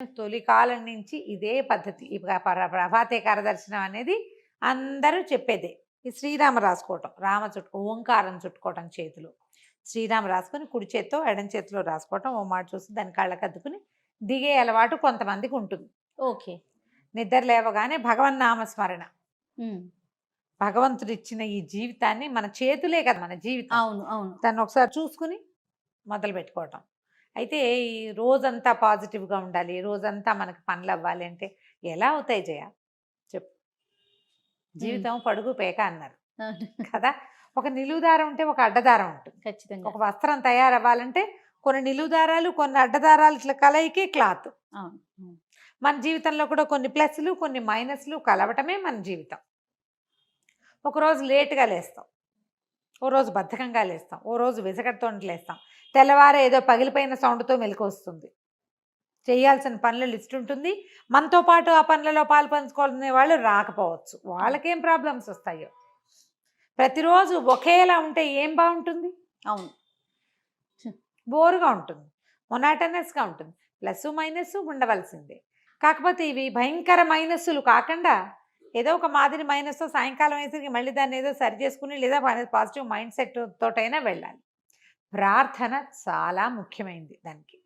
తొలి కాలం నుంచి ఇదే పద్ధతి. ఈ ప్రభాతేకార దర్శనం అనేది అందరూ చెప్పేదే. ఈ శ్రీరామ రాసుకోవటం, రామ ఓంకారం చుట్టుకోవటం చేతిలో. శ్రీరామ రాసుకొని కుడి చేత్తో ఎడం చేతిలో రాసుకోవటం, ఓ మాట చూసి దాన్ని కళ్ళకద్దుకుని దిగే అలవాటు కొంతమందికి ఉంటుంది. ఓకే. నిద్ర లేవగానే భగవన్నామ స్మరణ. భగవంతుడు ఇచ్చిన ఈ జీవితాన్ని మన చేతులే కదా మన జీవితం. అవును, అవును. దాన్ని ఒకసారి చూసుకుని మొదలు పెట్టుకోవటం. అయితే ఈ రోజంతా పాజిటివ్గా ఉండాలి, రోజంతా మనకి పనులు అవ్వాలి అంటే ఎలా అవుతాయి జయ? చెప్పు. జీవితం పడుగు పేక అన్నారు కదా. ఒక నిలువుదారం ఉంటే ఒక అడ్డదారం ఉంటుంది. ఖచ్చితంగా. ఒక వస్త్రం తయారవ్వాలంటే కొన్ని నిలువుదారాలు కొన్ని అడ్డదారాలు ఇట్లా కలయికే క్లాత్. మన జీవితంలో కూడా కొన్ని ప్లస్లు కొన్ని మైనస్లు కలవటమే మన జీవితం. ఒకరోజు లేటుగా లేస్తాం, ఓ రోజు బద్ధకంగా లేస్తాం, ఓ రోజు విసగడతో లేస్తాం, తెల్లవారే ఏదో పగిలిపోయిన సౌండ్తో మెలకు వస్తుంది. చేయాల్సిన పనుల లిస్ట్ ఉంటుంది. మనతో పాటు ఆ పనులలో పాలు పంచుకోవాలనే వాళ్ళు రాకపోవచ్చు. వాళ్ళకేం ప్రాబ్లమ్స్ వస్తాయో. ప్రతిరోజు ఒకేలా ఉంటే ఏం బాగుంటుంది? అవును, బోరుగా ఉంటుంది, మొనాటనస్గా ఉంటుంది. ప్లస్ మైనస్ ఉండవలసిందే. కాకపోతే ఇవి భయంకర మైనస్సులు కాకుండా ఏదో ఒక మాదిరి మైనస్తో సాయంకాలం అయ్యేసరికి మళ్ళీ దాన్ని ఏదో సరి చేసుకుని లేదా పాజిటివ్ మైండ్ సెట్ తోటైనా వెళ్ళాలి. ప్రార్థన చాలా ముఖ్యమైనది దానికి.